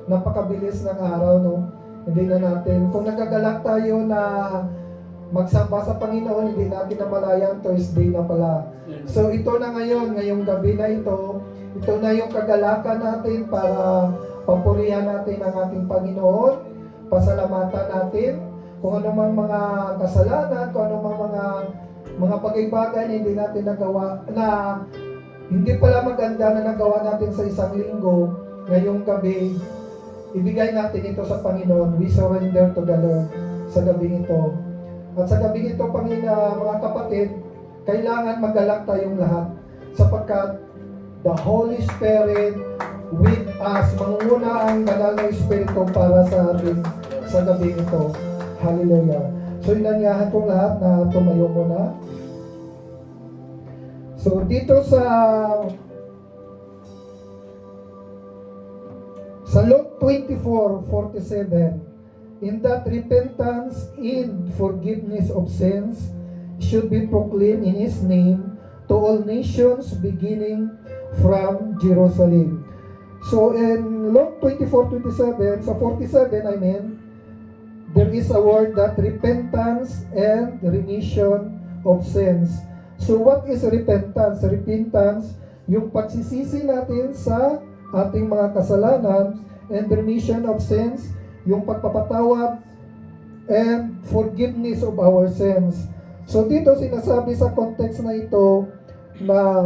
napakabilis ng araw, no? Hindi na natin, kung nagagalak tayo na magsamba sa Panginoon, hindi natin namalayan, Thursday na pala. So ito na ngayon, ngayong gabi na ito na yung kagalakan natin para papurihan natin ang ating Panginoon, pasalamatan natin kung anumang mga kasalanan, kung anumang mga bagay-bagay na hindi natin nagawa, na hindi pala maganda na nagawa natin sa isang linggo, ngayong gabi, ibigay natin ito sa Panginoon. We surrender to the Lord sa gabing ito. At sa gabing ito, mga kapatid, kailangan magalak tayong lahat sapagkat the Holy Spirit with us, mangunguna ang banal na Espiritu para sa atin sa gabing ito. Hallelujah. So inanyahan kong lahat na tumayo muna. So dito sa Luke 24:47, in that repentance and forgiveness of sins should be proclaimed in His name to all nations beginning from Jerusalem. So in Luke 24:27, sa 47 there is a word that repentance and remission of sins. So what is repentance? Repentance, yung pagsisisi natin sa ating mga kasalanan, and remission of sins, yung pagpapatawad and forgiveness of our sins. So dito sinasabi sa context na ito na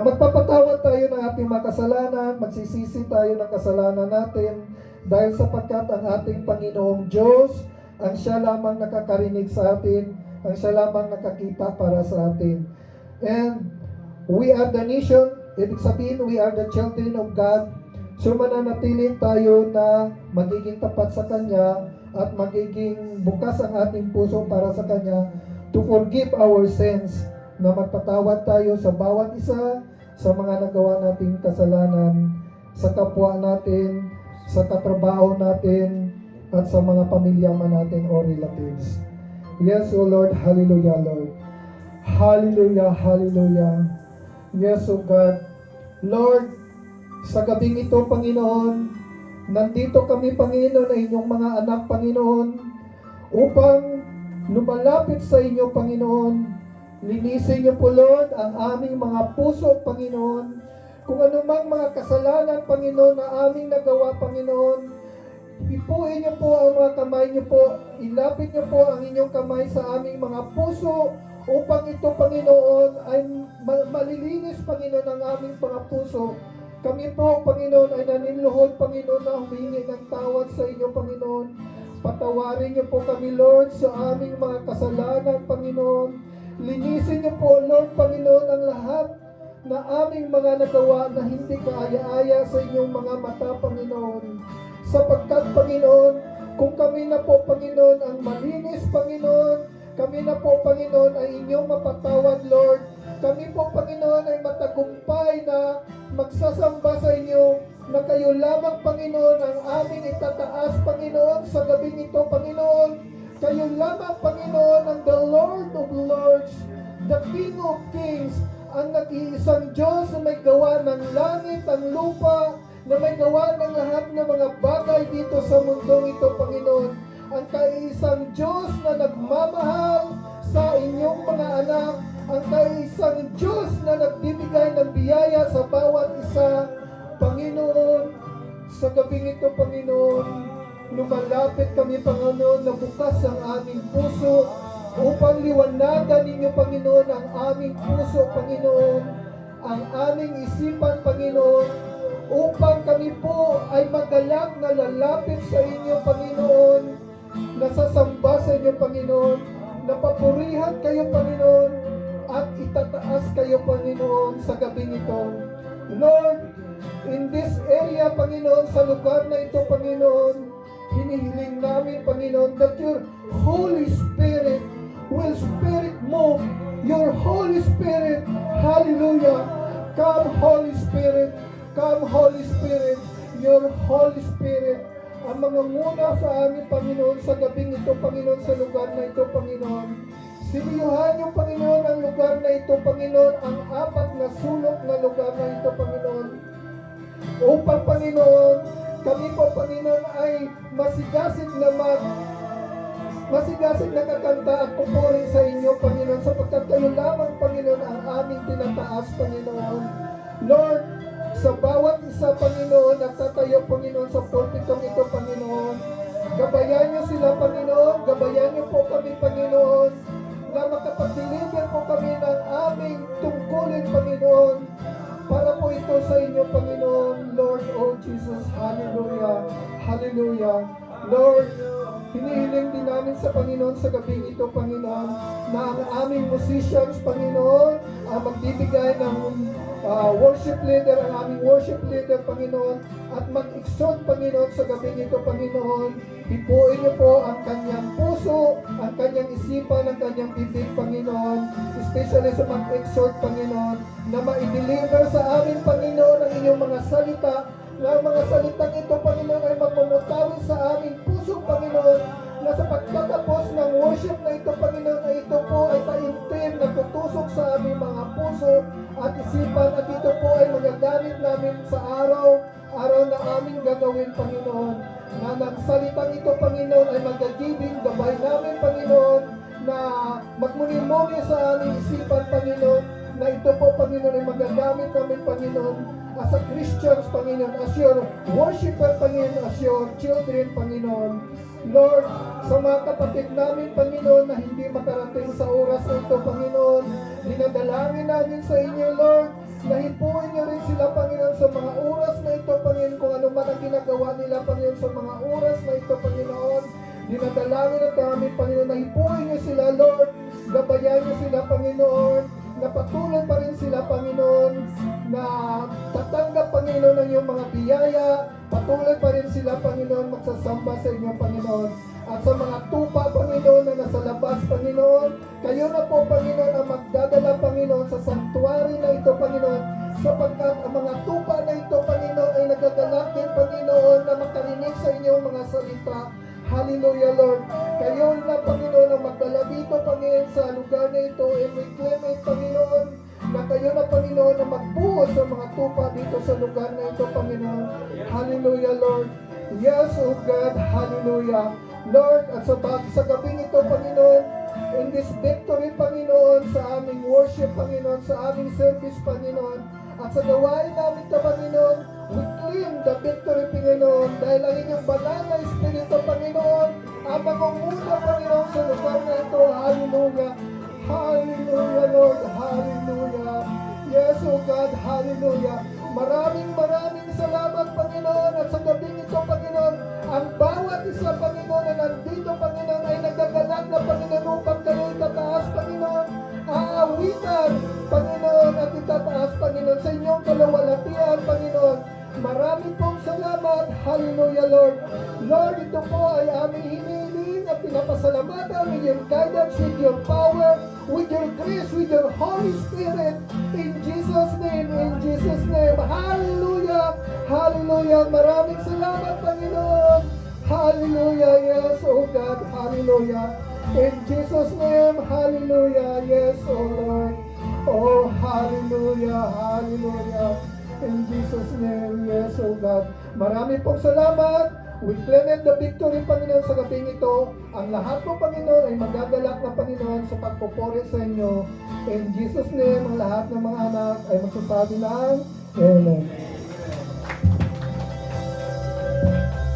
magpapatawad tayo ng ating mga kasalanan, magsisisi tayo ng kasalanan natin dahil sapagkat ang ating Panginoong Diyos, ang siya lamang nakakarinig sa atin, ang siya lamang nakakita para sa atin. And we are the nation, ibig sabihin, we are the children of God. So mananatili tayo na magiging tapat sa Kanya at magiging bukas ang ating puso para sa Kanya to forgive our sins, na magpatawad tayo sa bawat isa sa mga nagawa nating kasalanan, sa kapwa natin, sa katrabaho natin, at sa mga pamilya man natin o relatives. Yes, O Lord. Hallelujah, Lord. Hallelujah, hallelujah. Yes, O God. Lord, sa gabing ito, Panginoon, nandito kami, Panginoon, na inyong mga anak, Panginoon, upang lumalapit sa inyo, Panginoon. Linisin niyo po, Lord, ang aming mga puso, Panginoon. Kung anumang mga kasalanan, Panginoon, na aming nagawa, Panginoon, ipuin niyo po ang mga kamay niyo po. Ilapit niyo po ang inyong kamay sa aming mga puso upang ito, Panginoon, ay malilinis, Panginoon, ang aming mga puso. Kami po, Panginoon, ay naniluhod, Panginoon, na humingi ng tawad sa inyo, Panginoon. Patawarin niyo po kami, Lord, sa aming mga kasalanan, Panginoon. Linisin niyo po, Lord, Panginoon, ang lahat na aming mga nagawa na hindi kaaya-aya sa inyong mga mata, Panginoon. Sapagkat, Panginoon, kung kami na po, Panginoon, ang malinis, Panginoon, kami na po, Panginoon, ay inyong mapatawad, Lord. Kami po, Panginoon, ay matagumpay na magsasamba sa inyo, na kayo lamang, Panginoon, ang aming itataas, Panginoon, sa gabing ito, Panginoon. Kayo lamang, Panginoon, ang the Lord of Lords, the King of Kings, ang nag-iisang Diyos na may gawa ng langit, ang lupa, na may gawa ng lahat ng mga bagay dito sa mundong ito, Panginoon. Ang kaisang Diyos na nagmamahal sa inyong mga anak, ang kaisang Diyos na nagbibigay ng biyaya sa bawat isa, Panginoon. Sa gabing ito, Panginoon, lumalapit kami, Panginoon, na bukas ang aming puso upang liwanagan ninyo, Panginoon, ang aming puso, Panginoon, ang aming isipan, Panginoon, upang kami po ay magalak na lalapit sa inyo, Panginoon, nasasamba sa inyo, Panginoon, napapurihan kayo, Panginoon, at itataas kayo, Panginoon, sa gabing ito. Lord, in this area, Panginoon, sa lugar na ito, Panginoon, hinihiling namin, Panginoon, that your Holy Spirit will Spirit move. Your Holy Spirit, hallelujah. Come, Holy Spirit. Come, Holy Spirit. Your Holy Spirit. Ang mga muna sa amin, Panginoon, sa gabing ito, Panginoon, sa lugar na ito, Panginoon. Siniyuhan niyo, Panginoon, ang lugar na ito, Panginoon, ang apat na sulok na lugar na ito, Panginoon. upang Panginoon, kami po Panginoon ay masigasig na kakanta at pupuri sa inyo Panginoon, sapagkat kayo lamang Panginoon ang aming tinataas Panginoon. Lord, sa bawat isa Panginoon na tatayo Panginoon sa pulpitong ito Panginoon, gabayan niyo sila Panginoon, gabayan niyo po kami Panginoon, na makapag-deliver po kami ng aming tungkulin Panginoon, para po ito sa inyo Panginoon, Lord, oh Jesus, hallelujah, hallelujah. Lord, hinihiling din namin sa Panginoon sa gabi ito Panginoon, na ang aming musicians Panginoon ang magbibigay ng worship leader, ang aming worship leader Panginoon, at mag-exhort Panginoon sa gabi ito Panginoon. Hipuin niyo po ang kanyang puso, ang kanyang isipan, ang kanyang bibig Panginoon, especially sa mag-exhort Panginoon, na ma-deliver sa amin Panginoon ang inyong mga salita, na ang mga salitang ito Panginoon ay magmumutawi sa aming puso Panginoon, na sa pagtatapos ng worship na ito Panginoon, ay ito po ay taimtim na tutusok sa aming mga puso at isipan, at ito po ay magagamit namin sa araw na aming gagawin Panginoon, na nagsalitang ito Panginoon ay magagibing gabay namin Panginoon, na magmuni-muni sa aming isipan Panginoon, na ito po Panginoon ay magagamit namin Panginoon as a Christians Panginoon, as your worshiper Panginoon, as your children Panginoon. Lord, sa mga kapatid namin Panginoon na hindi makarating sa oras na ito Panginoon, dinadalangin namin sa inyo Lord, na hipuin niyo rin sila Panginoon sa mga oras na ito Panginoon, kung ano man ang ginagawa nila Panginoon sa mga oras na ito Panginoon. Dinadalangin at namin Panginoon na hipuin niyo sila Lord, gabayan niyo sila Panginoon, na patuloy pa rin sila Panginoon na tatanggap Panginoon ng iyong mga biyaya, patuloy pa rin sila Panginoon magsasamba sa inyo Panginoon. At sa mga tupa Panginoon na nasa labas Panginoon, kayo na po Panginoon ang magdadala Panginoon sa sanctuary na ito Panginoon, sapagkat ang mga tupa na ito Panginoon ay nagagalak din Panginoon na makarinig sa inyong mga salita. Hallelujah Lord. Kayo na Panginoon ang magdala dito Panginoon sa lugar na ito, and we claim it Panginoon, na kayo na Panginoon na magbuhos sa mga tupa dito sa lugar na ito Panginoon. Hallelujah Lord. Yes, oh God, hallelujah. Lord, at sa gabing ito Panginoon, in this victory Panginoon, sa aming worship Panginoon, sa aming service Panginoon, at sa gawain namin ito Panginoon, we claim the victory Panginoon, dahil ang inyong banal na Espiritu Panginoon ang mangunguna Panginoon sa lugar na ito. Hallelujah. Hallelujah Lord. Hallelujah. Yes, oh God. Hallelujah. Maraming salamat Panginoon, at sa gabing ito Panginoon, ang bawat isa Panginoon na nandito Panginoon ay nagagalag na Panginoon upang kayo itataas Panginoon, aawitan Panginoon at itataas Panginoon sa inyong kalawalatian Panginoon. Marami pong salamat. Hallelujah Lord. Lord, ito po ay aming hinihiling at pinapasalamatan with your guidance, with your power, with your grace, with your Holy Spirit. In Jesus' name, in Jesus' name. Hallelujah. Hallelujah. Maraming salamat Panginoon. Hallelujah. Yes, oh God. Hallelujah. In Jesus' name. Hallelujah. Yes, oh Lord. Oh, hallelujah. Hallelujah. In Jesus' name, yes, oh God. Marami pong salamat. We claim the victory, Panginoon, sa gabing ito. Ang lahat po, Panginoon, ay magagalak na Panginoon sa pagpupuri sa inyo. In Jesus' name, ang lahat ng mga anak ay magsasabi ng Amen.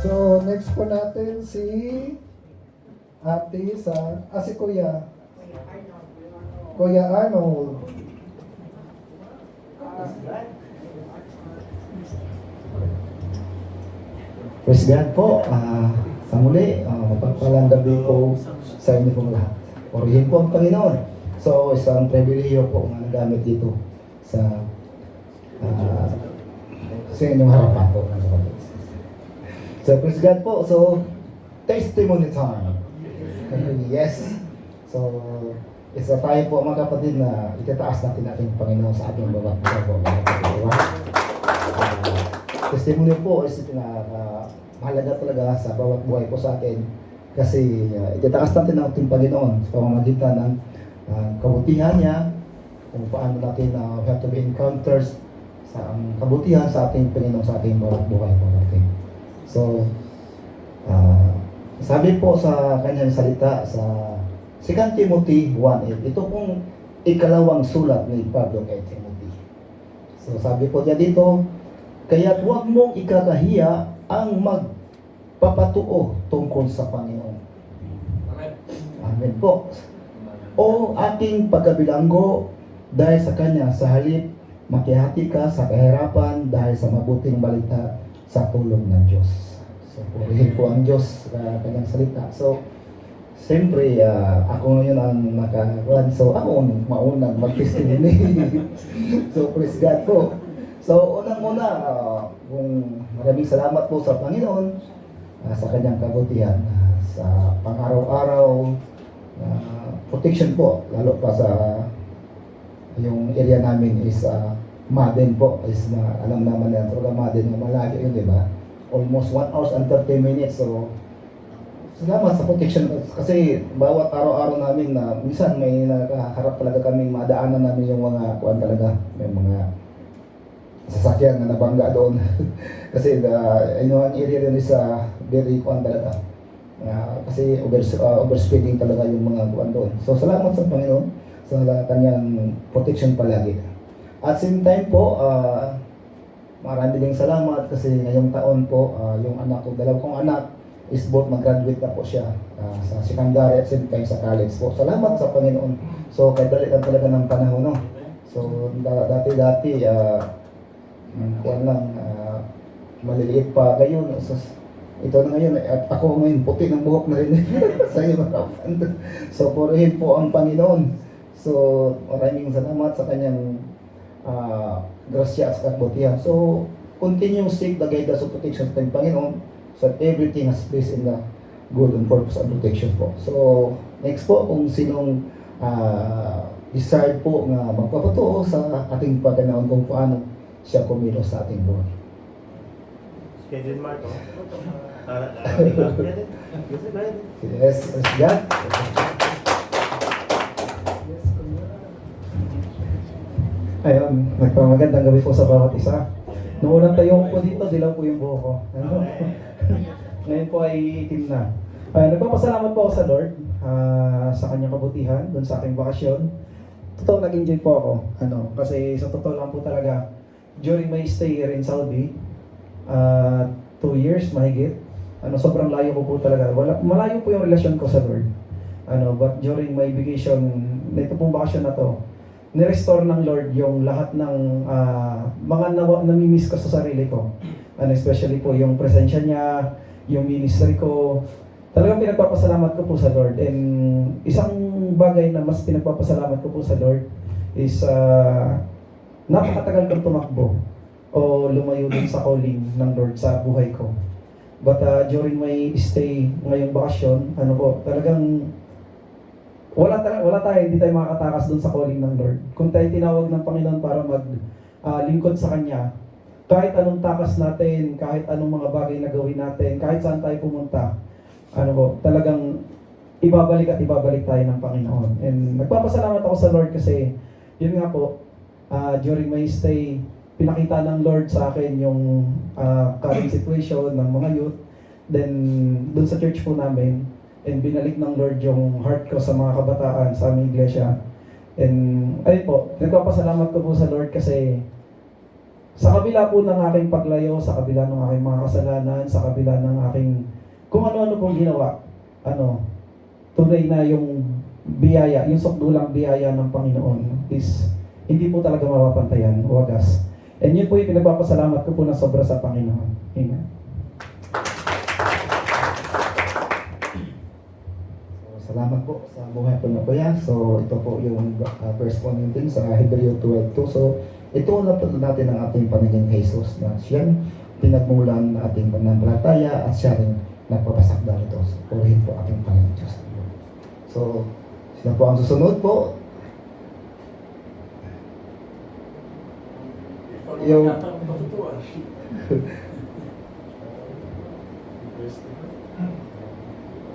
So, next po natin si Ate si Kuya. Kuya Arnold. Praise God po. Sa muli, mapagpalang gabi po sa inyo pong lahat. Purihin po ang Panginoon. So, isang pribileyo po na nagamit dito sa inyong harapan po. So, praise God po. So, testimony time. Yes. So, it's a time po mga kapatid na itataas natin ating Panginoon sa ating bawat po. Testimony po is mahalaga talaga sa bawat buhay po sa atin, kasi itataas natin ang ating Panginoon sa pamamagitan ng kabutihan niya, kung paano natin we have to be encounters sa ang kabutihan sa ating Panginoon sa ating bawat buhay po natin. So, sabi po sa kanyang salita sa 2 Timothy 1:8, ito pong ikalawang sulat ni Pablo kay Timothy. So sabi po niya dito, kaya't huwag mong ikakahiya ang magpapatuo tungkol sa Panginoon. Amen po. O aking pagkabilanggo dahil sa kanya, sa halip makihati ka sa kahirapan dahil sa mabuting balita sa tulong ng Diyos. So, purihin po ang Diyos sa kanyang salita. So, siyempre, ako ngayon ang nakakuan. So, ako ang maunang mag-testimony. So, praise God po. So, unang-una, kung maraming salamat po sa Panginoon sa kanyang kabutihan, sa pang-araw-araw, protection po, lalo pa sa yung area namin is Madden po, is alam naman yan, talaga Madden, malayo yun, di ba? Almost 1 hours and 30 minutes. So, salamat sa protection kasi bawat araw-araw namin na minsan may nakaharap talaga kami, madaanan namin yung mga kuan talaga, may mga sasakyan na nabangga doon. Kasi ang area din is very kuan talaga. Kasi overspeeding talaga yung mga kuan doon. So salamat sa Panginoon sa kanyang protection palagi. At same time po, marami ding salamat kasi ngayong taon po, yung anak ko, dalawa kong anak, is both mag-graduate na po siya sa secondary at same time sa college po. Salamat sa Panginoon. So, kahit dalitan talaga ng panahon, no? So, dati-dati, kuwan lang, maliliit pa ngayon. So, ito na ngayon, at ako ngayon, puti ng buhok na rin sa iyo. So, purihin po ang Panginoon. So, maraming salamat sa kanyang grasya at kabutihan. So, continue seek the guidance of protection sa Panginoon, so everything has place in the good and purpose and protection po. So, next po, kung sinong decide po na magpapatuo sa ating Panginoon kung paano siya kumilos sa ating buhay. Schedule Mark, Yes, God. Ayun, nagpamagandang gabi po sa bawat isa. Noong unang tayo po dito, dilaw po yung buhok ko. Ngayon po ay itim na. Nagpapasalamat po ako sa Lord sa kanyang kabutihan doon sa aking bakasyon. Totoo, nag-enjoy po ako. Kasi sa totoo lang po talaga, during my stay here in Saudi, 2 years mahigit, sobrang layo ko po talaga. Malayo po yung relasyon ko sa Lord. But during my vacation, nito pong bakasyon na to, ni-restore ng Lord yung lahat ng mga namimiss ko sa sarili ko. Especially po yung presensya niya, yung ministry ko. Talagang pinagpapasalamat ko po sa Lord. And isang bagay na mas pinagpapasalamat ko po sa Lord is napakatagal kong tumakbo o lumayo din sa calling ng Lord sa buhay ko. But during my stay ngayong bakasyon, talagang wala tayo, hindi tayo makakatakas doon sa calling ng Lord. Kung tayo tinawag ng Panginoon para maglingkod sa Kanya, kahit anong takas natin, kahit anong mga bagay na gawin natin, kahit saan tayo pumunta, talagang ibabalik at ibabalik tayo ng Panginoon. And nagpapasalamat ako sa Lord kasi, yun nga po, during my stay, pinakita ng Lord sa akin yung current situation ng mga youth. Then, doon sa church po namin, and binalik ng Lord yung heart ko sa mga kabataan sa aming iglesia. And ayun po, nagpapasalamat ko po sa Lord kasi sa kabila po ng aking paglayo, sa kabila ng aking mga kasalanan, sa kabila ng aking kung ano-ano pong ginawa, tunay na yung biyaya, yung sukdulang biyaya ng Panginoon is hindi po talaga mapapantayan, wagas. And yun po yung pinagpapasalamat ko po na sobra sa Panginoon. Amen. Salamat po sa buhay po na kuya. So, ito po yung first one thing sa Hebreo 12:2. So, ito na po natin ang ating Panginoon Jesus na siyang pinagmulan ng ating pananampalataya at siya rin nagpapasak dito. So, purihin po ating Panginoon Diyos. So, sino po ang susunod po? Yung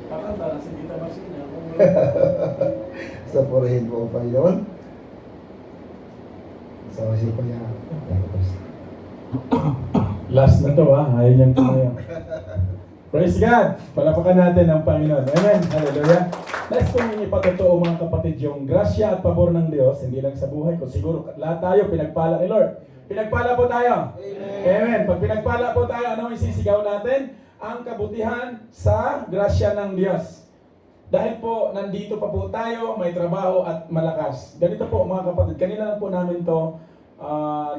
Kakanta na si Tita Marcina. sa purihin po ang Panginoon. So, si Kuya. Last na to ha, ayaw niyang tumayo. Praise God! Palapakan natin ang Panginoon. Amen! Hallelujah! Next po ninyo patotoo mga kapatid, yung grasya at pabor ng Diyos, hindi lang sa buhay ko. Siguro lahat tayo pinagpala ni Lord. Pinagpala po tayo. Amen! Pag pinagpala po tayo, ano isisigaw natin? Ang kabutihan sa grasya ng Diyos. Dahil po, nandito pa po tayo, may trabaho at malakas. Ganito po mga kapatid, kanina lang po namin to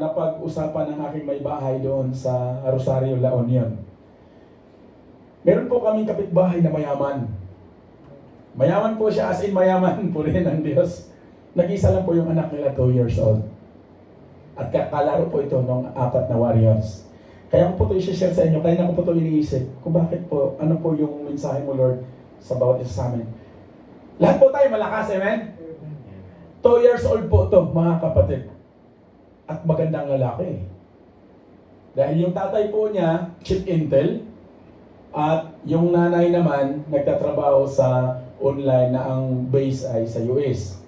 napag-usapan ng aking may bahay doon sa Rosario, La Union. Meron po kaming kapitbahay na mayaman. Mayaman po siya, as in mayaman po rin ng Diyos. Nag-isa lang po yung anak nila, 2 years old. At kakalaro po ito ng 4 na warriors. Kaya ko po ito i-share sa inyo, kaya na ko po ito iniisip kung bakit po, ano po yung mensahe mo Lord sa bawat isa sa amin. Lahat po tayo malakas, amen? 2 years old po ito, mga kapatid. At magandang lalaki. Dahil yung tatay po niya, Chief Intel, at yung nanay naman, nagtatrabaho sa online na ang base ay sa US.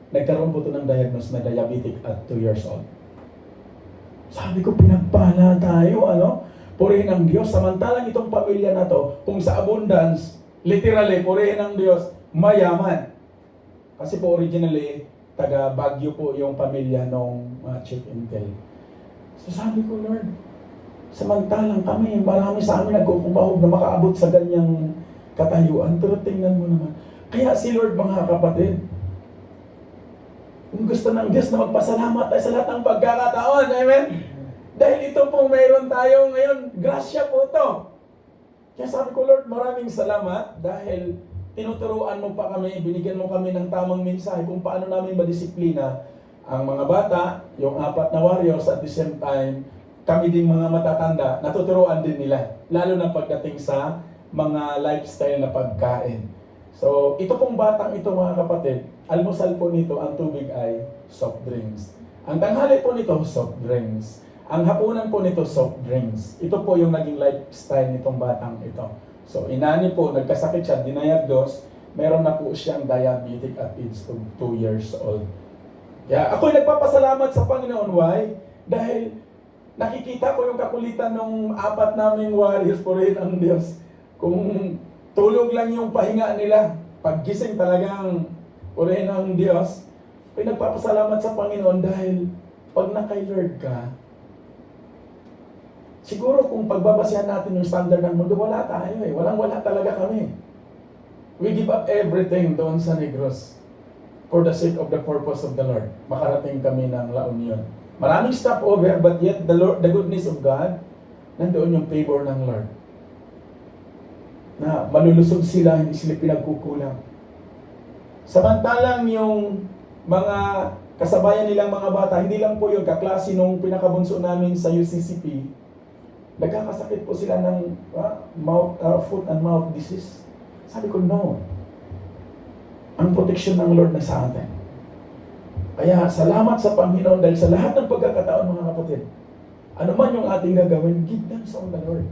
Nagkaroon po ito ng diagnose na diabetic at 2 years old. Sabi ko, pinagpala tayo, ano? Purihin ang Diyos. Samantalang itong pamilya na to, kung sa abundance, literally, purihin ang Diyos, mayaman. Kasi po originally, taga Baguio po yung pamilya ng Chief Intel. So sabi ko, Lord, samantalang kami, marami sa amin nagkukumbahog na makaabot sa ganyang katayuan. Pero tingnan mo naman. Kaya si Lord, mga kapatid, kung gusto ng Diyos na magpasalamat tayo sa lahat ng pagkakataon, amen? Dahil ito pong mayroon tayo ngayon, grasya po ito. Kaya sabi ko, Lord, maraming salamat dahil tinuturuan mo pa kami, binigyan mo kami ng tamang mensahe kung paano namin madisiplina ang mga bata, yung 4 na warriors, at the same time, kami ding mga matatanda, natuturuan din nila. Lalo na pagdating sa mga lifestyle na pagkain. So, ito pong batang ito mga kapatid, almusal po nito, ang tubig ay soft drinks. Ang tanghali po nito, soft drinks. Ang hapunan po nito, soft drinks. Ito po yung naging lifestyle nitong batang ito. So, inani po, nagkasakit siya, dinayagdos, meron na po siyang diabetic at age of 2 years old. Kaya ako'y nagpapasalamat sa Panginoon. Why? Dahil nakikita ko yung kakulitan ng 4 naming warriors, purihin ang Diyos. Kung tulog lang yung pahinga nila, paggising talagang purihin ang Diyos. Ako'y nagpapasalamat sa Panginoon dahil pag naka-Lord ka, siguro kung pagbabasihan natin yung standard ng mundo, wala tayo eh. Walang-wala talaga kami. We give up everything doon sa Negros for the sake of the purpose of the Lord. Makarating kami ng La Union. Maraming stopover, but yet the goodness of God, nandoon yung favor ng Lord. Na malulusog sila, hindi sila pinagkukulang. Samantalang yung mga kasabayan nilang mga bata, hindi lang po yung kaklase nung pinakabunso namin sa UCCP, nagkakasakit po sila ng foot and mouth disease. Sabi ko, no. Ang proteksyon ng Lord na sa atin. Kaya salamat sa Panginoon dahil sa lahat ng pagkakataon mga kapatid. Ano man yung ating gagawin, give thanks on the Lord.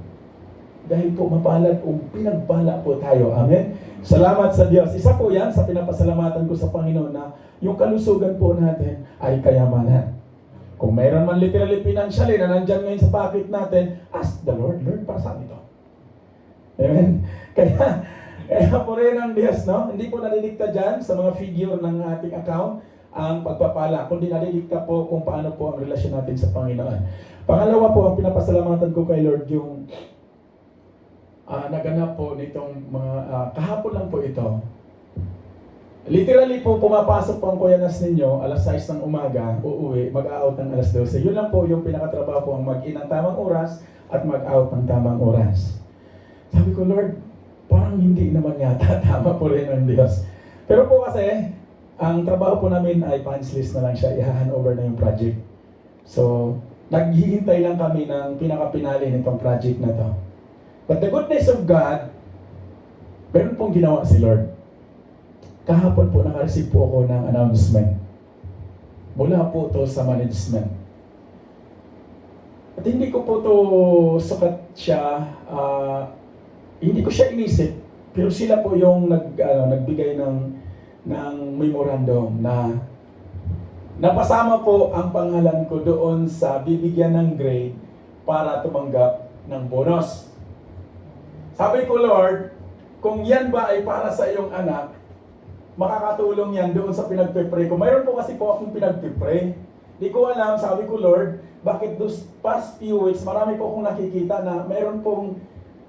Dahil po mapalad o pinagpala po tayo. Amen? Salamat sa Diyos. Isa po yan sa pinapasalamatan ko sa Panginoon na yung kalusugan po natin ay kayamanan. Kung mayroon man literally financially na nandyan ngayon sa pocket natin, ask the Lord, Lord, para saan ito? Amen? Kaya po rin ang Diyos, no? Hindi po nadidikta dyan sa mga figure ng ating account ang pagpapala, kundi nadidikta po kung paano po ang relasyon natin sa Panginoon. Pangalawa po, ang pinapasalamatan ko kay Lord, yung naganap po nitong mga, kahapon lang po ito. Literally po, pumapasok po ang kuyanas ninyo, alas 6 ng umaga, uuwi, mag-out ng alas 12. Yun lang po yung pinakatrabaho ko, ang mag-in ng tamang oras at mag-out ng tamang oras. Sabi ko, Lord, parang hindi naman yata, tama po rin ang Diyos. Pero po kasi, ang trabaho po namin ay punch list na lang siya, i-hand over na yung project. So, naghihintay lang kami ng pinakapinali nitong project na to. But the goodness of God, meron pong ginawa si Lord. Kahapon po naka-receive po ako ng announcement. Mula po to sa management. At hindi ko po to sukat siya, hindi ko siya inisip, pero sila po yung nagbigay ng memorandum na napasama po ang pangalan ko doon sa bibigyan ng grade para tumanggap ng bonus. Sabi ko, Lord, kung yan ba ay para sa iyong anak, makakatulong yan doon sa pinagpipray ko. Mayroon po kasi po akong pinagpipray. Di ko alam, sabi ko, Lord, bakit those past few weeks, marami po akong nakikita na mayroon pong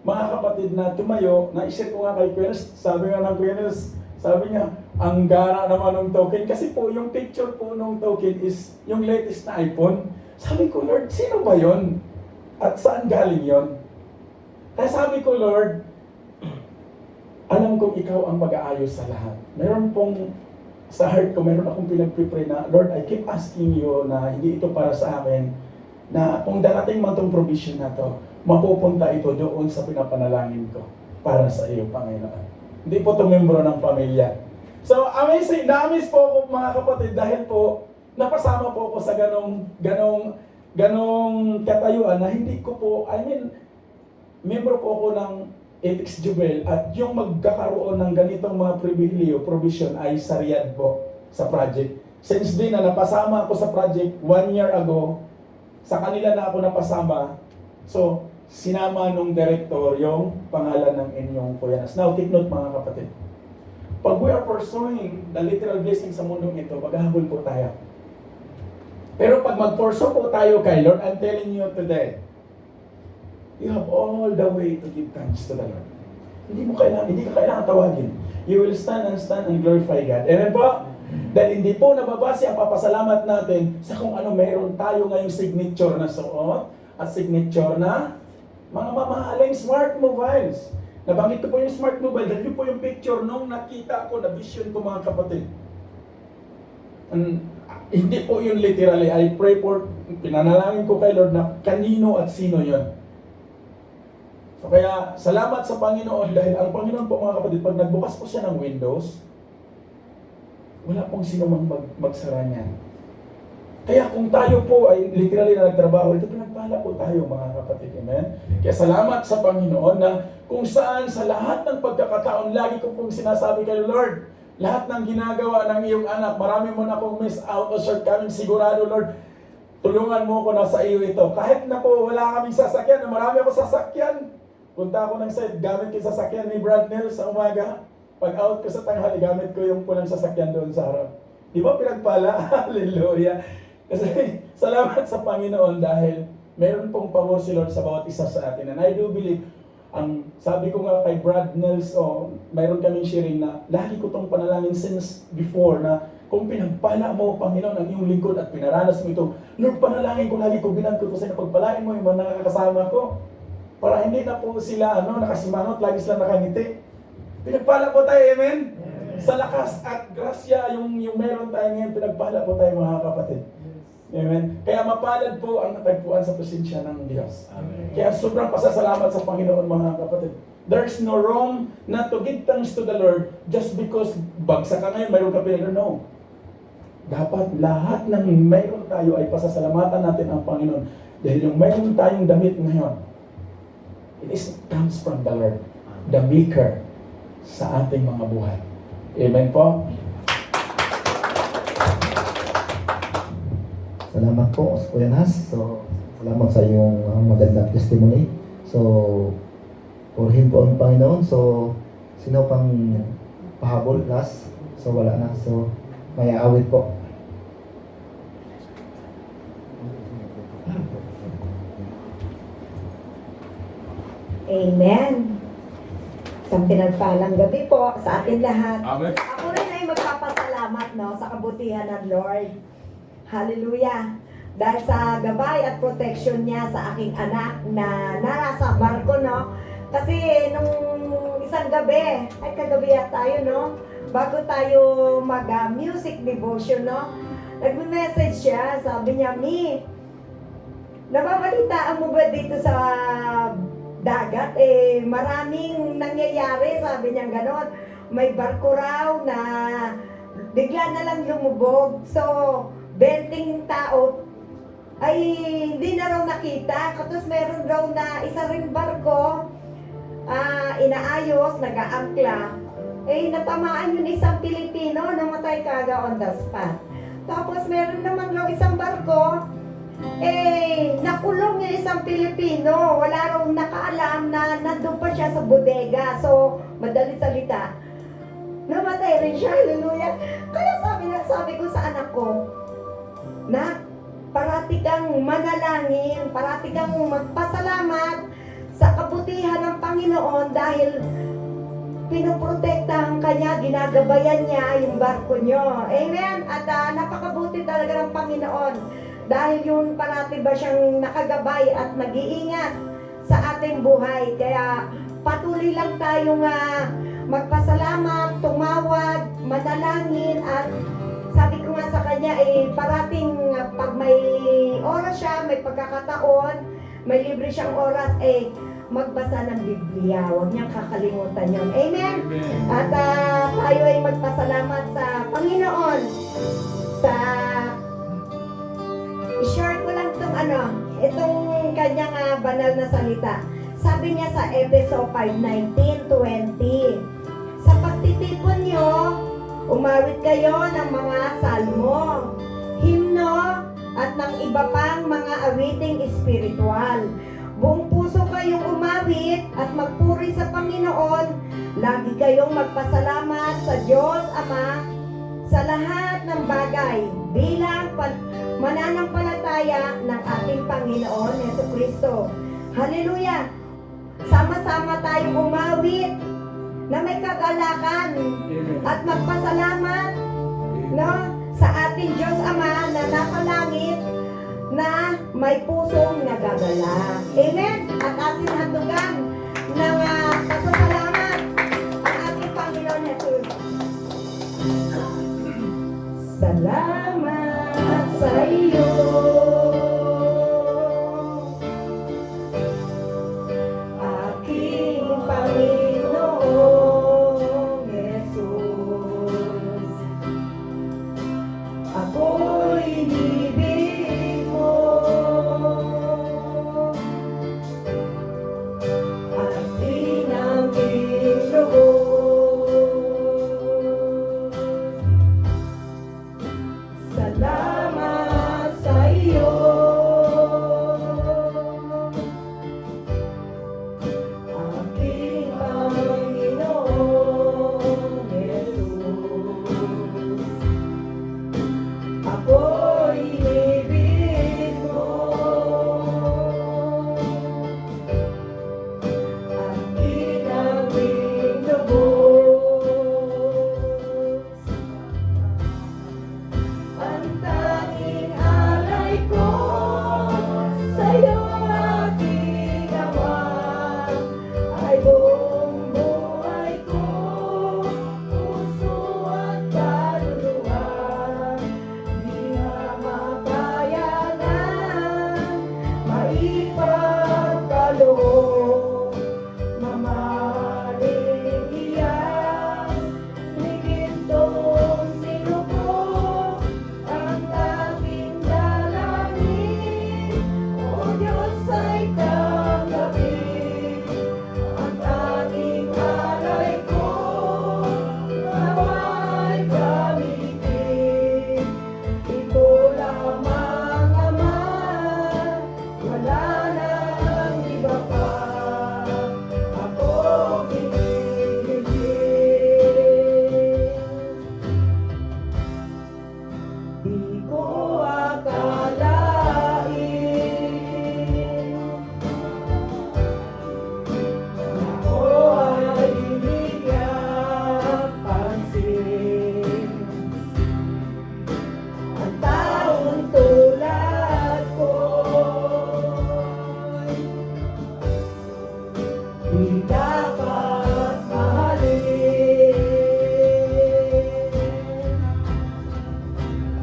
mga kapatid na tumayo, na-share ko nga kay Queens, sabi nga ng Queens, sabi niya, ang gara naman ng token. Kasi po, yung picture po ng token is yung latest na iPhone. Sabi ko, Lord, sino ba yon? At saan galing yon? Kaya sabi ko, Lord, alam kong ikaw ang mag-aayos sa lahat. Meron pong, sa heart ko, meron akong pinagpipray na, Lord, I keep asking you na hindi ito para sa akin, na kung darating man itong provision na to, mapupunta ito doon sa pinapanalangin ko para sa iyo, Panginoon. Hindi po ito membro ng pamilya. So, amazing, na-amaze po ako mga kapatid dahil po, napasama po ako sa ganong katayuan na hindi ko po, membro po ako ng Ethics Jubel at yung magkakaroon ng ganitong mga pribileo, provision ay sa Riyadh po, sa project. Since din na napasama ako sa project 1 year ago, sa kanila na ako napasama, so sinama nung director yung pangalan ng inyong kuyanas. Now, take note mga kapatid. Pag we are pursuing the literal blessing sa mundong ito, maghahabol po tayo. Pero pag mag-pursue po tayo kay Lord, I'm telling you today, you have all the way to give thanks to the Lord. Hindi ka kailangan tawagin. You will stand and glorify God. Amen po? Dahil hindi po nababase ang papasalamat natin sa kung ano meron tayo ngayong signature na suot at signature na mga mamahaling smart mobiles. Nabanggit ko po yung smart mobile dahil yun po yung picture nung nakita ko, na vision ko mga kapatid. Hindi po yun literally. I pray for, pinanalangin ko kay Lord na kanino at sino yun. So kaya, salamat sa Panginoon dahil ang Panginoon po mga kapatid, pag nagbukas po siya ng windows, wala pong sino mang magsara niyan. Kaya kung tayo po ay literally na nagtrabaho, ito pinagpala po tayo mga kapatid. Amen? Kaya salamat sa Panginoon na kung saan sa lahat ng pagkakataon, lagi ko pong sinasabi kay Lord, lahat ng ginagawa ng iyong anak, marami mo na akong miss out o shortcoming, sigurado Lord, tulungan mo ko na sa iyo ito. Kahit na po wala kaming sasakyan, na marami ako sasakyan. Punta ako ng site, gamit yung sasakyan ni Brad Nell sa umaga. Pag out ko sa tanghali, gamit ko yung pulang sasakyan doon sa harap. Di ba pinagpala? Hallelujah! Kasi salamat sa Panginoon dahil meron pong pabor si Lord sa bawat isa sa atin. And I do believe, ang sabi ko nga kay Brad Nelson, mayroon kaming sharing na lagi ko tong panalangin since before na kung pinagpala mo, Panginoon, ang iyong lingkod at pinaranas mo ito, Lord, panalangin ko lagi ko binagkot ko sa pagpalain mo yung mga nakakasama ko. Para hindi na po sila nakasimangot, lagi sila nakangiti. Pinagpala po tayo, amen? Yes. Sa lakas at grasya, yung meron tayo ngayon, pinagpala po tayo mga kapatid. Amen? Kaya mapalad po ang natagpuan sa presensya ng Diyos. Amen. Kaya sobrang pasasalamat sa Panginoon mga kapatid. There's no wrong not to give thanks to the Lord just because bagsak ka ngayon, mayroon ka pinag no. Dapat lahat ng mayroon tayo ay pasasalamatan natin ang Panginoon. Dahil yung mayroon tayong damit ngayon, it comes from the Lord, the Maker sa ating mga buhay. Amen po? Salamat po, Kuya Nas. So, salamat sa iyong magandang testimony. So, purihin po ang Panginoon. So, sino pang pahabol? Last? So, wala na. So, may awit po. Amen. Isang pinagpalang gabi po sa ating lahat. Amen. Ako rin ay magpapasalamat sa kabutihan ng Lord. Hallelujah. Dahil sa gabay at protection niya sa aking anak na nasa barko, Kasi nung isang gabi, ay kagabi tayo, bago tayo mag-music devotion, nagme-message siya, sabi niya, Mi, nababalitaan mo ba dito sa dagat, maraming nangyayari, sabi niya ganon. May barko raw na bigla na lang lumubog. So, 20 tao ay hindi na raw nakita. Tapos meron raw na isa ring barko, inaayos, nag-aangkla. Natamaan yung isang Pilipino, namatay kaga on the spot. Tapos meron naman raw isang barko nakulong yung isang Pilipino. Wala raw nakaalam na nandun pa siya sa bodega. So, madali salita, namatay rin siya. Hallelujah. Kaya sabi ko sa anak ko, na parati kang manalangin, parati kang magpasalamat sa kabutihan ng Panginoon dahil pinoprotektahan ka niya, ginagabayan niya yung barko niyo. Amen? At napakabuti talaga ng Panginoon dahil yung parati ba siyang nakagabay at nag-iingat sa ating buhay. Kaya patuloy lang tayong magpasalamat, tumawag, manalangin, at sabi ko nga sa kanya, parating pag may oras siya, may pagkakataon, may libre siyang oras, magbasa ng Biblia. Huwag niyang kakalimutan yun. Amen? At tayo ay magpasalamat sa Panginoon sa i-share ko lang itong kanyang banal na salita. Sabi niya sa Efeso 5:19-20, sa pagtitipon niyo, umawit kayo ng mga salmo, himno, at ng iba pang mga awiting espiritual. Buong puso kayong umawit at magpuri sa Panginoon. Lagi kayong magpasalamat sa Diyos Ama sa lahat ng bagay bilang mananampalataya ng ating Panginoon Jesucristo. Hallelujah! Sama-sama tayong umawit na may kagalakan at magpasalamat, no, sa ating Diyos Ama na nasa langit, na may pusong nagagalak. Amen? At ating handugan ng pasasalamat ang ating Panginoon Jesus. Salamat sa iyo, aking Panginoong Jesus. Ako'y inibig mo at tinangging loob. Salamat sa iyo, aking Panginoong Jesus. Ako'y inibig mo at tinangging lubos. Ang tanging alay ko sa'yo, aking Ama, ay buong buhay ko, puso at kaluluwa. Di na mapayanan, maipagkaloob, mamahaling iyan, higit tong sinubok ang aking dalangin. O Diyos ay tanggapin ang aking alay ko, nawa'y gamitin. Ikaw lamang, Ama, wala nang iba pa. Ako pinipili. Di ko akalain ako ay bibigyan pansin. Ang taong tulad ko di dapat mahalin.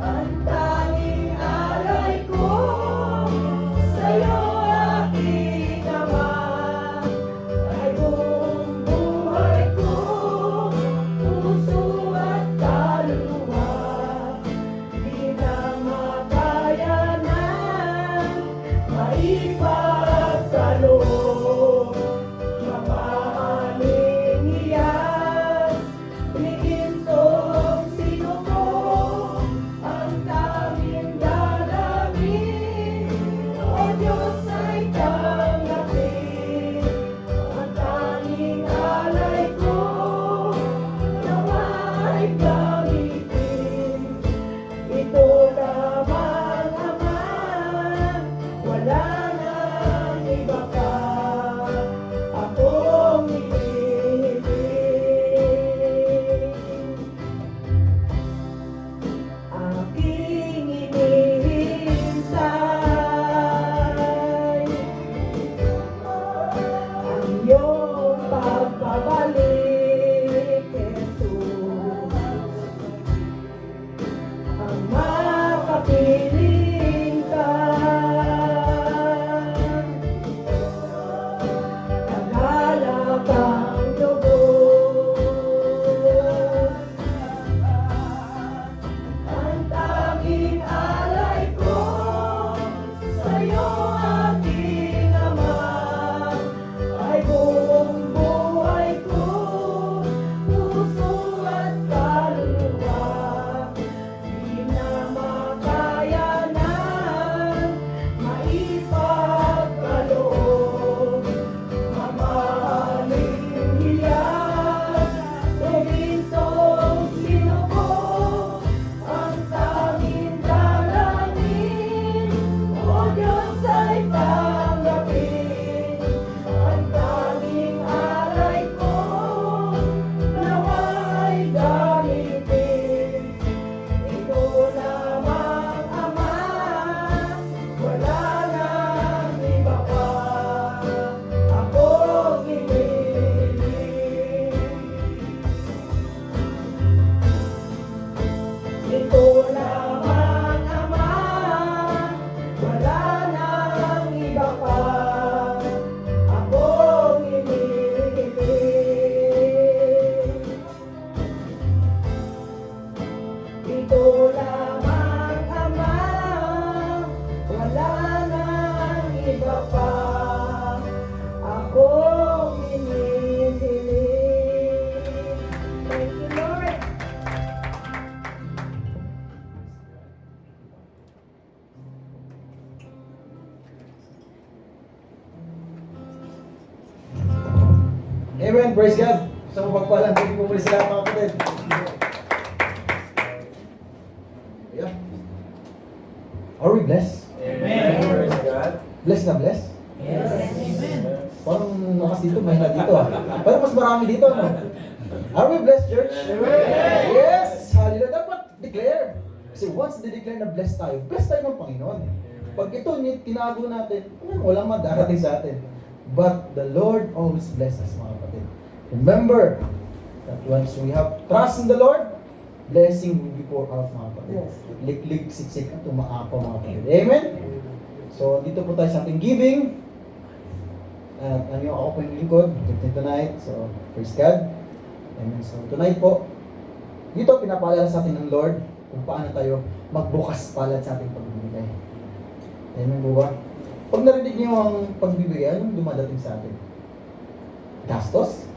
Ang tanging alay ko sa'yo, aking Ama, ay buong buhay ko, puso at kaluluwa. Di na mapayanan, maipagkaloob, mamahalin Amen. Praise God. Sa mapagpalang, hindi po praise God mga kapatid. Yeah. Are we blessed? Amen. Praise God. Blessed na blessed? Yes. Parang nakas dito, mahina dito ah. Pero mas marami dito, ano? Are we blessed, church? Yes! Hallelujah! Dapat declare. Kasi once di-declare na blessed tayo ng Panginoon. Pag ito tinago natin, walang madarating sa atin. But the Lord always bless us, mga kapatid. Remember that once we have trust in the Lord, blessing will be poured out, mga kapatid. Liklik, siksik, at tumaapaw, mga kapatid. Amen? So, dito po tayo sa ating giving. At ako po yung lingkod tonight. So, praise God. Amen. So, tonight po, dito pinapaalala sa atin ng Lord kung paano tayo magbukas palad sa ating pagbibigay. Amen po ba? Pag narinig niyo ang pagbibigay, anong dumadating sa atin? Gastos?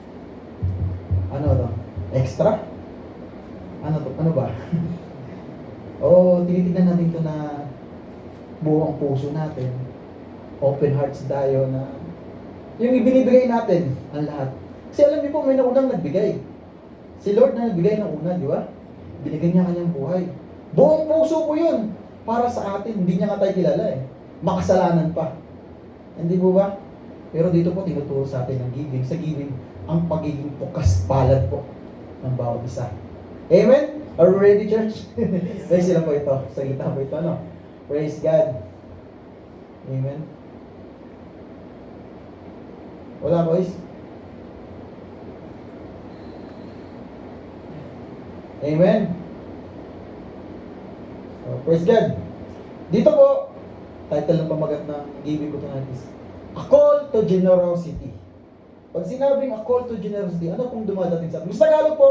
Ano to? Extra? Ano to? Ano ba? O tinitignan natin to na buo ang puso natin. Open hearts tayo na yung ibinibigay natin, ang lahat. Kasi alam niyo po, may naunang nagbigay. Si Lord na nagbigay ng una, di ba? Binigyan niya kanyang buhay. Buong puso po yun. Para sa atin, hindi niya nga tayo kilala eh. Makasalanan pa. Hindi po ba? Pero dito po, tinuturo sa atin ng giving. Sa giving, ang pagiging bukas palad po ng bawat isa. Amen? Are we ready, church? Dahil sila po ito. Sa gitna po ito, ano? Praise God. Amen. Wala, boys? Amen. So, praise God. Dito po, title ng pamagat ng giving ko tonight is A Call to Generosity. Pag sinabing a call to generosity, ano pong dumadating sa atin? Sa Tagalog po,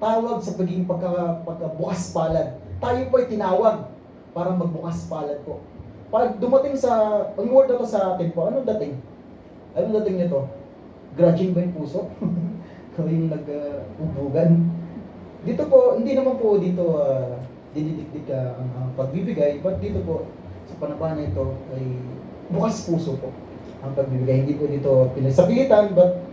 tawag sa pagiging pagkabukas palad. Tayo po ay tinawag para magbukas palad po. Pag dumating sa, ang word na to sa atin po, anong dating? Anong dating nito? Grudging ba yung puso? Kung yung nag-ubugan? Dito po, hindi naman po dito dinidikdik ang pagbibigay, but dito po, sa panahon na ito, ay bukas puso po ang pagbibigay. Hindi po dito pinasabitan, but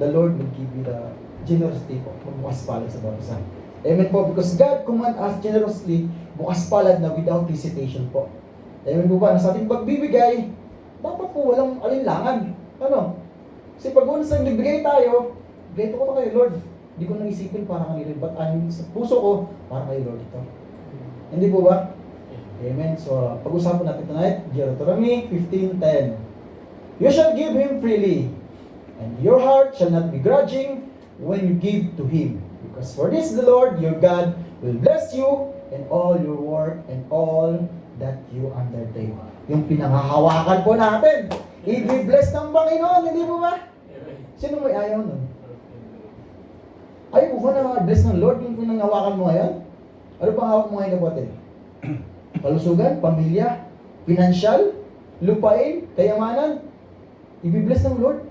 the Lord will give you the generosity po, magbukas palad sa bawat isa. Amen po, because God command us generously, bukas palad na without hesitation po. Amen po ba, na sa ating pagbibigay, dapat po walang alinlangan. Ano? Kasi pag once nagbigay tayo, beto ko kayo, Lord. Hindi ko naisipin para kanila, but sa puso ko, para kay Lord ito. Hindi po ba? Amen. So, pag-usapan natin tonight, Deuteronomy 15:10. You shall give him freely, and your heart shall not be grudging when you give to him. Because for this the Lord your God will bless you in all your work and all that you undertake. Yung pinanghahawakan po natin, i-bless ng Panginoon, hindi po ba? Sino may ayaw nun? Ayaw mo ba na bless ng Lord yung pinanghawakan mo ngayon? Ano pang hawak mo ngayon, kapatid? Kalusugan, pamilya, pinansyal, lupain, kayamanan. I-bless ng Lord.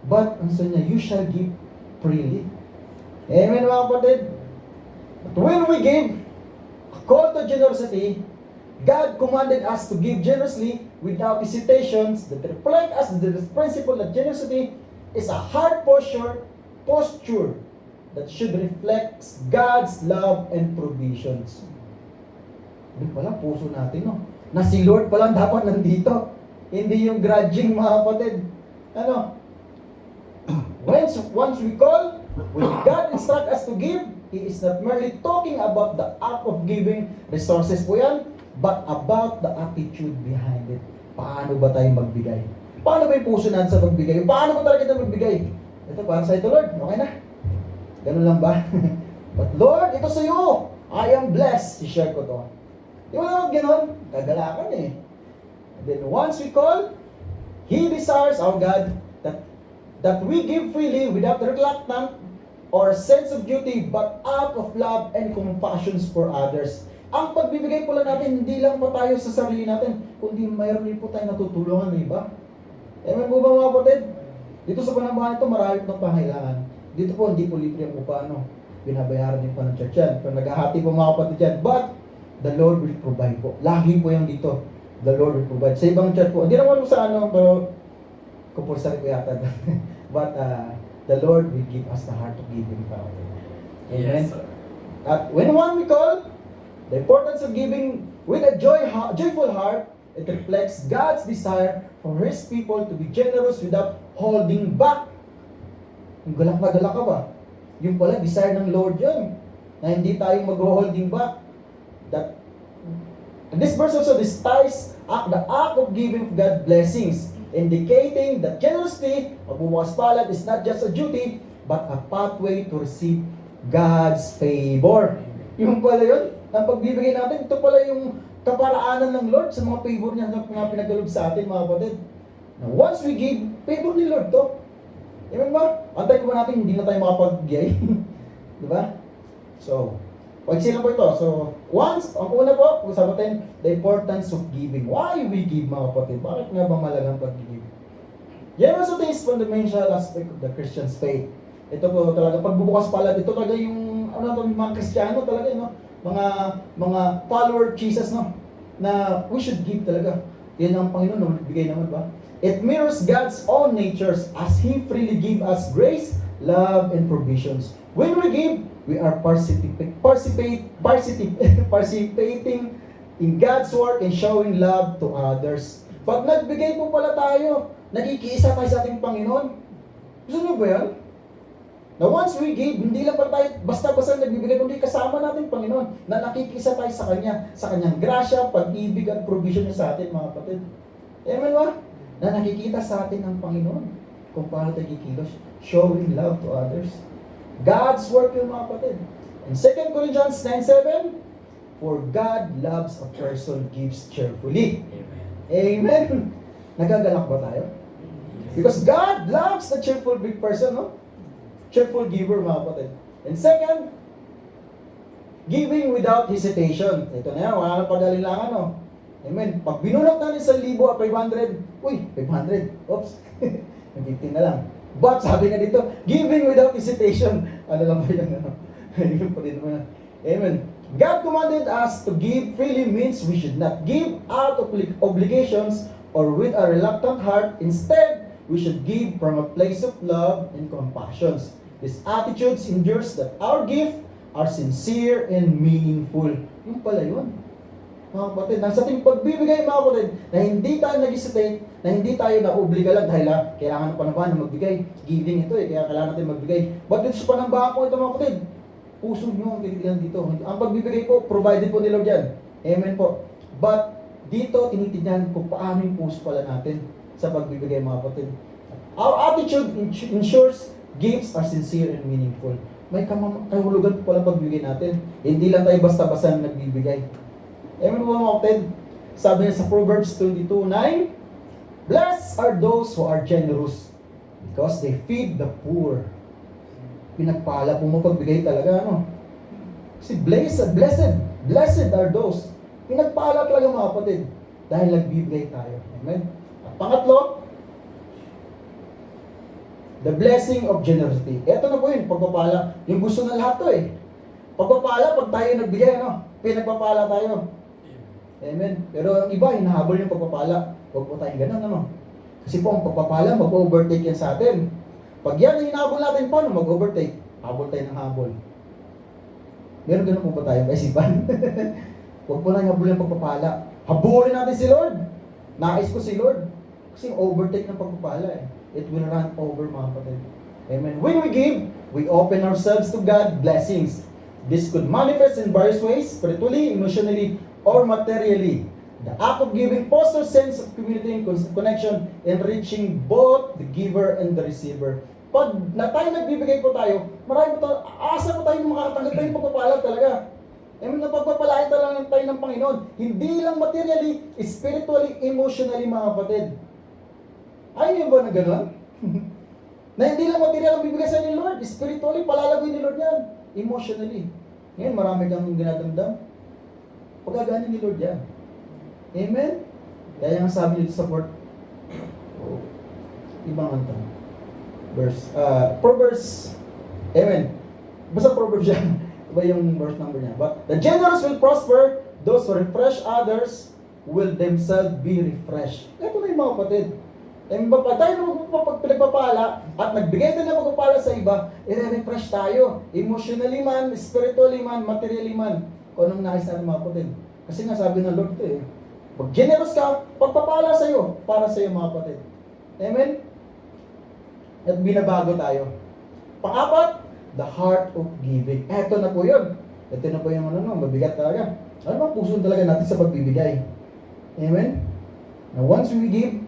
But, ang sabi niya, you shall give freely. Amen, mga kapatid? But when we give a call to generosity, God commanded us to give generously without hesitations that reflect us the principle that generosity is a heart posture that should reflect God's love and provisions. Doon pala, puso natin, no? Na si Lord pala dapat nandito. Hindi yung grudging, mga kapatid. Ano? Once we call, when God instruct us to give, He is not merely talking about the act of giving resources po yan, but about the attitude behind it. Paano ba tayo magbigay? Paano ba yung puso natin sa pagbigay? Paano ba talaga tayo magbigay? Ito, para sa ito, Lord. Okay na? Ganun lang ba? But Lord, ito sa iyo. I am blessed. I-share ko to. Di ba naman ganun? Kagalakan eh. And then once we call, He desires, our God, that we give freely without reluctant or sense of duty, but out of love and compassions for others. Ang pagbibigay po lang natin, hindi lang pa tayo sa sarili natin, kundi mayroon din po tayo natutulungan ng iba. Amen po ba, mga kapatid? Dito sa panambahan ito, marami po ng pangailangan. Dito po, hindi po libre ang upano. Binabayaran din po ng church yan. Pero naghahati po mga kapatid yan. But, the Lord will provide po. Lagi po yung dito. The Lord will provide. Sa ibang church po, hindi naman po sa ano, pero compulsory po yata. But, the Lord will give us the heart of giving power. Amen. Yes, sir. At when one we call, the importance of giving with a joyful heart, it reflects God's desire for His people to be generous without holding back. Yung galak na galak ka ba? Yung pala, desire ng Lord yun. Na hindi tayo mag-holding back. And this verse also disguises the act of giving God blessings, indicating that generosity of buwas palad is not just a duty, but a pathway to receive God's favor. Yung pala yun, ang pagbibigay natin, ito pala yung kaparaanan ng Lord sa mga favor niya na pinagalob sa atin, mga kapatid. Now, once we give, favor ni Lord to. Amen ba? Antay ko ba natin, hindi na tayo makapag-gay? Diba? So, pagsilang po ito. So, once, ang una po, sabi natin, the importance of giving. Why we give, mga kapatid? Bakit nga ba malagang pag-give? Generosity is fundamental aspect of the Christian's faith. Ito po talaga, pagbubukas palad, ito talaga yung, mga Kristiyano talaga, no? Mga follower of Jesus, no? Na we should give talaga. Yan ang Panginoon, no? Bigay naman ba? It mirrors God's own natures as He freely give us grace, love, and provisions. When we give, we are participating in God's work and showing love to others. Pag nagbigay po pala tayo, nakikiisa tayo sa ating Panginoon. Gusto niyo ba yan? Now once we give, hindi lang pala tayo basta-basta nagbibigay, kundi kasama natin Panginoon na nakikisa tayo sa Kanya, sa Kanyang grasya, pag-ibig at provision niya sa atin, mga kapatid. Amen ba? Na nakikita sa atin ang Panginoon kung paano tayo kikilos, showing love to others. God's work yung mga kapatid. In 2 Corinthians 9:7, for God loves a person gives cheerfully. Amen. Nagagalak ba tayo? Because God loves the cheerful big person, no? Cheerful giver, mga kapatid. And second, giving without hesitation. Ito na yan, wala na pag-alinlangan, no? Amen. Pag binunot natin sa 1,000 at 500, uy, 500. Oops. 15 na lang. But sabi nga dito, giving without hesitation. Ano lang ba yan? Ayun pa rin naman. Amen. God commanded us to give freely means we should not give out of obligations or with a reluctant heart. Instead, we should give from a place of love and compassion. This attitude ensures that our gifts are sincere and meaningful. Yung pala yun. Mga kapatid, nasa ating pagbibigay, mga kapatid, na hindi tayo nag-hesitate, na hindi tayo na-obliga lang dahil kailangan ng panambahan na magbigay. Giving ito kaya kailangan natin magbigay. But dito sa panambahan po ito, mga kapatid, puso nyo ang tinitignan dito. Ang pagbibigay po, provided po ni Lord yan. Amen po. But dito, tinitignan kung paano yung puso pala natin sa pagbibigay, mga kapatid. Our attitude ensures gifts are sincere and meaningful. May kahulugan po pala pagbibigay natin. Hindi lang tayo basta-basta nagbibigay. Amen po, mga kapatid. Sabi niya sa Proverbs 22:9, blessed are those who are generous because they feed the poor. Pinagpala po mo pagbigay talaga, ano? Kasi blessed are those. Pinagpala talaga, mga kapatid, dahil nagbibigay tayo. Amen? At pangatlo, the blessing of generosity. Ito na po yun, pagpapala. Yung gusto ng lahat to eh. Pagpapala, pag tayo nagbigay, ano? Pinagpapala tayo. Amen. Pero ang iba, hinahabol yung pagpapala. Huwag po tayong ganun, ano? Kasi po ang pagpapala, mag-overtake yan sa atin. Pag yan ang hinahabol natin, paano mag-overtake? Habol tayo ng habol. Meron ganun po ba tayo kaisipan? Huwag po nang habol yung pagpapala. Habulin natin si Lord. Nais ko si Lord. Kasi yung overtake ng pagpapala eh. It will run over, mga kapatid. Amen. When we give, we open ourselves to God blessings. This could manifest in various ways, spiritually, emotionally, or materially. The act of giving fosters sense of community and connection, enriching both the giver and the receiver. Pag na tayo nagbibigay po tayo, marami po tayo, asa po tayo makakatanggap tayo yung pagpapalag talaga. Amen, na pagpapalain talaga tayo ng Panginoon. Hindi lang materially, spiritually, emotionally, mga kapatid. Ayaw yun ba na gano'n? Na hindi lang material ang bibigay sa ni Lord, spiritually, palalagoy ni Lord yan. Emotionally. Ngayon, marami kang dinadamdam. Pagkaganin ni Lord yan. Amen? Kaya nga sabi nito sa ibang anta. Proverbs. Amen. Basta Proverbs yan. Iba yung verse number niya. But the generous will prosper. Those who refresh others will themselves be refreshed. Ito na yung mga kapatid. Pag tayo pinagpapala at nagbigay din ng magpapala sa iba, i-refresh tayo. Emotionally man, spiritually man, materially man. Kung anong nais natin mga kapatid. Kasi nga sabi ng Lord ito eh. Pag generous ka, pagpapala sa iyo, para sa iyo mga kapatid. Amen? At binabago tayo. Pang-apat, the heart of giving. Eto na po yun. Ito na po yung mabigat talaga. Ano bang puso talaga natin sa pagbibigay? Amen? Now once we give,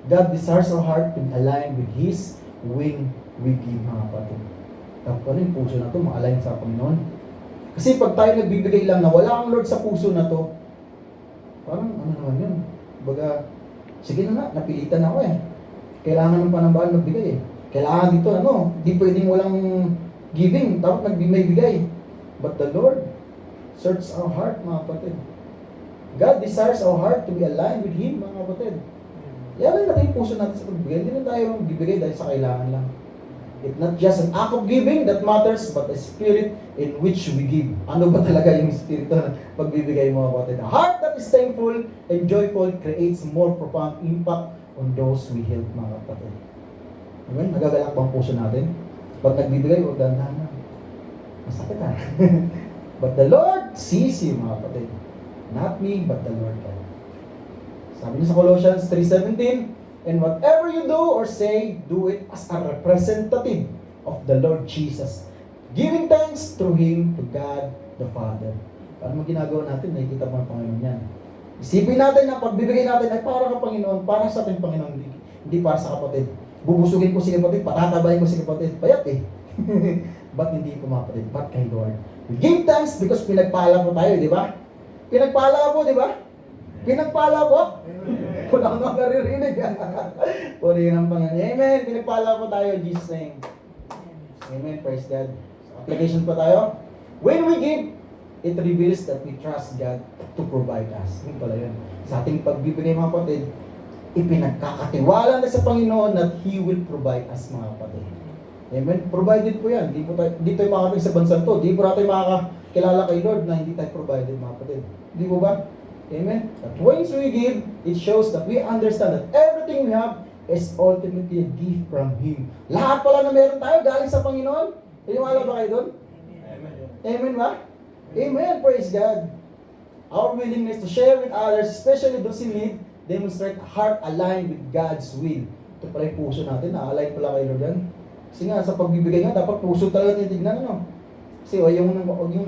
God desires our heart to be aligned with His when we give, mga kapatid. Tapos ano yung puso na to, ma-align sa Panginoon. Kasi pag tayo nagbibigay lang na wala ang Lord sa puso na to, parang ano naman yun? Baga, sige na nga, napilitan ako eh. Kailangan ng panambahan magbigay eh. Kailangan dito, di pwedeng walang giving, dapat may bigay. But the Lord searches our heart, mga kapatid. God desires our heart to be aligned with Him, mga kapatid. Ialan natin yung puso natin sa pagbigay. Hindi na tayo bibigay dahil sa kailangan lang. It's not just an act of giving that matters, but the spirit in which we give. Ano ba talaga yung spirito na pagbibigay mo, kapatid? A heart that is thankful and joyful creates more profound impact on those we help, mga kapatid. Amen? Nagagalak ba ang puso natin? Pag nagbibigay, huwag dahan na. Masakit ha. But the Lord sees you, mga kapatid. Not me, but the Lord can. Sabi niya sa Colossians 3:17, and whatever you do or say, do it as a representative of the Lord Jesus, giving thanks through Him to God the Father. Ano ginagawa natin? Nakikita mo ang Panginoon yan. Isipin natin na pagbibigay natin ay para ka Panginoon, para sa ating Panginoon, hindi para sa kapatid. Bubusugin ko si kapatid, patatabayin ko si kapatid, payat eh. Ba't hindi ko kapatid? Ba't kay Lord? We give thanks because pinagpala po tayo, di ba? Pinagpala po, di ba? Pinagpala po. Wala nang naririnig. Puri ng Panginoon. Amen. Pinagpala po tayo in Jesus' name. Amen. Praise God. So, application pa tayo. When we give, it reveals that we trust God to provide us. Yun pala yun. Sa ating pagbibigay mga kapatid, ipinagkakatiwala na sa Panginoon that He will provide us mga kapatid. Amen. Provided po yan. Di tayo makakapig sa bansang to. Di po natin makakakilala kay Lord na hindi tayo provided mga kapatid. Di po ba? Amen. But once we give, it shows that we understand that everything we have is ultimately a gift from Him. Lahat pala na meron tayo galing sa Panginoon. Iniwala ba kayo doon? Amen. Amen ba? Amen. Praise God. Our willingness to share with others, especially those in need, demonstrate a heart aligned with God's will. Ito pala yung puso natin. Na-align pala kayo Lord yan. Kasi nga, sa pagbibigay nga, dapat puso talaga titignan. Kasi yung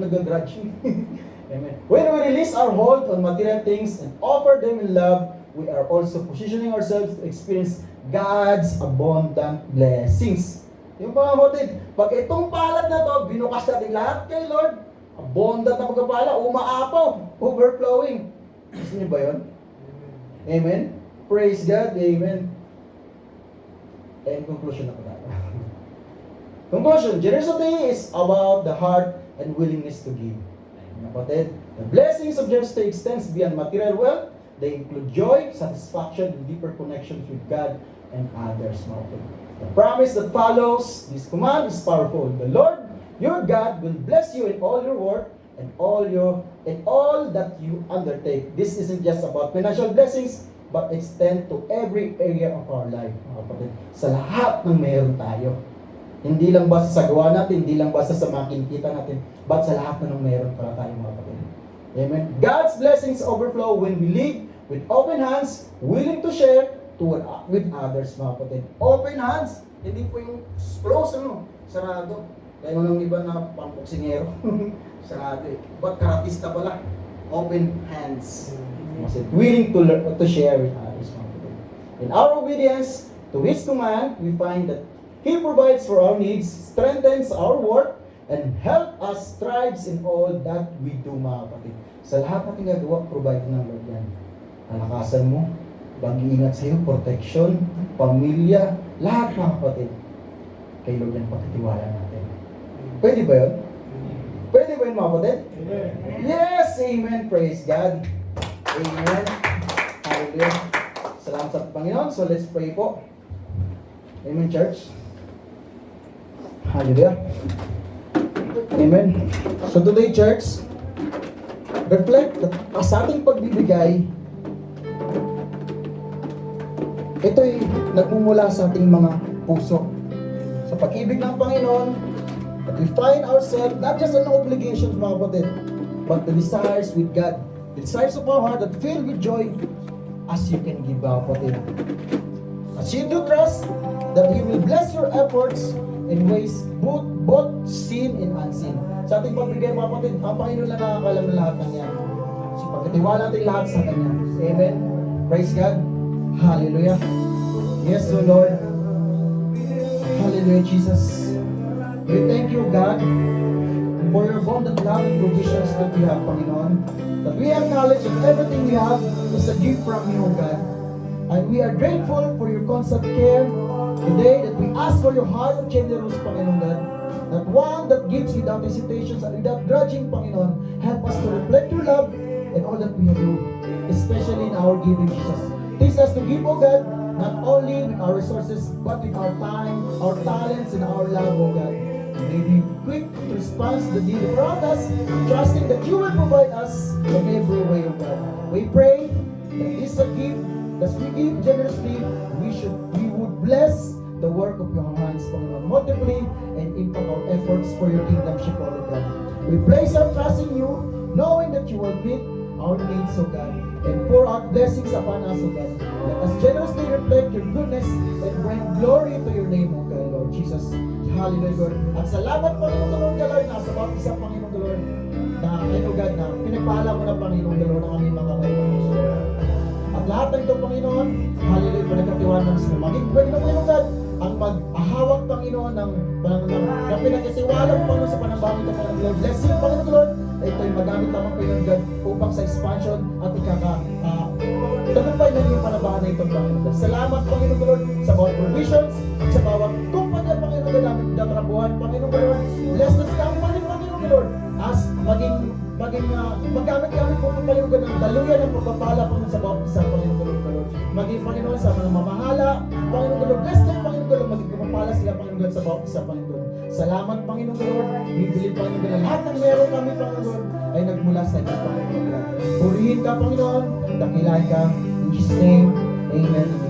nag-grudge. Amen. When we release our hold on material things and offer them in love, we are also positioning ourselves to experience God's abundant blessings. Yung mga kapatid, pag itong palad na to, binukas natin lahat kay Lord, abundant na pagkapala, umaapaw, overflowing. Gusto niyo ba yun? Amen? Praise God, amen. And conclusion na po tayo. Conclusion, generosity is about the heart and willingness to give. Kapatid, the blessings of generosity extends beyond material wealth. They include joy, satisfaction, and deeper connections with God and others. The promise that follows this command is powerful. The Lord, your God, will bless you in all your work and all that you undertake. This isn't just about financial blessings, but extend to every area of our life. Kapatid, sa lahat ng meron tayo. Hindi lang basta sa gawa natin, hindi lang basta sa makikita natin, but sa lahat na nung meron para tayo mga kapatid. Amen. God's blessings overflow when we live with open hands, willing to share with others mga kapatid. Open hands, hindi po yung close, sarado. Kaya nung iba na pampuksingero, sarado eh. But karatista pala, open hands. Willing to share with others mga kapatid. In our obedience to His command, we find that He provides for our needs, strengthens our work, and help us thrive in all that we do, mga kapatid. Sa lahat natin gagawa, provide ng Lord yan. Kalakasan mo, pag-iingat sa'yo, protection, pamilya, lahat mga kapatid. Kay Lord yan, pagkatiwala natin. Pwede ba yun? Pwede ba yun mga kapatid? Yes! Amen! Praise God! Amen! Hallelujah! Salamat sa Panginoon. So let's pray po. Amen, church. Hallelujah. Amen. So today, church, reflect that sa ating pagbibigay, ito ito'y nagmumula sa ating mga puso. Sa pag-ibig ng Panginoon, that we find ourselves not just on obligations, mga kapatid, but the desires with God. The desires of our heart that fill with joy as you can give, mga kapatid. As you do trust that He will bless your efforts in ways both seen and unseen. Sa ating pagbigay, mga kapatid, ang Panginoon lang nakakalam ng lahat ng yan. So pagkatiwala natin lahat sa Kanya. Amen. Praise God. Hallelujah. Yes, O Lord. Hallelujah, Jesus. We thank you, God, for your abundant love and provisions that we have, Panginoon. That we acknowledge that everything we have is a gift from you, O God. And we are grateful for your constant care today, that we ask for your heart of generous, Panginoon God. That one that gives without hesitations and without grudging, Panginoon. Help us to reflect your love in all that we do, especially in our giving, Jesus. Teach us to give, O God, not only with our resources, but with our time, our talents, and our love, O God. May we be quick to respond to the need around us, trusting that you will provide us in every way, O God. We pray that this is a gift, as we give generously, we would bless the work of your hands, Panginoon, multiply and impact our efforts for your kingdomship, O God. We place our trust in you, knowing that you will meet our needs, O God, and pour out blessings upon us, O God. Let us generously reflect your goodness and bring glory to your name, O God, Lord Jesus. Hallelujah, Lord. At salamat, Panginoon, Lord, Lord, na sa bawat isang Panginoon, Lord, na, O God, na pinagpala mo na, Panginoon, Lord, ang aming mga kayo. At lahat ng ito, Panginoon, hallelujah, pinagkatiwanan sa maging Panginoon, God, ang mag-ahawak, Panginoon, ng pinagkatiwala, Panginoon, sa panambahan ito, Panginoon, Lord. Blessing, Panginoon, Lord, ito'y magamit lamang, Panginoon, God, upang sa expansion at tagumpay na yung panambahan na ito, Panginoon, God. Salamat, Panginoon, Lord, sa bawat provisions, sa bawat kumpanya, Panginoon, God, namin tatrabuhan, Panginoon, Lord. Bless us ka, Panginoon, Lord, as magamit kami po, Panginoon, God, ng daluyan ng pagpapala, Panginoon, sa bawat isang, Panginoon, Lord. Maging, Panginoon, sa mga mamahala, Panginoon, Lord, bless them, Panginoon, Lord, maging pumapala sila, Panginoon, God, sa bawat isang, Panginoon. Salamat, Panginoon, Lord. Bibili, Panginoon, God, lahat ng meron kami, Panginoon, Lord, ay nagmula sa iyo, Panginoon, God. Purihin ka, Panginoon, dakilain ka, in Jesus' name, amen.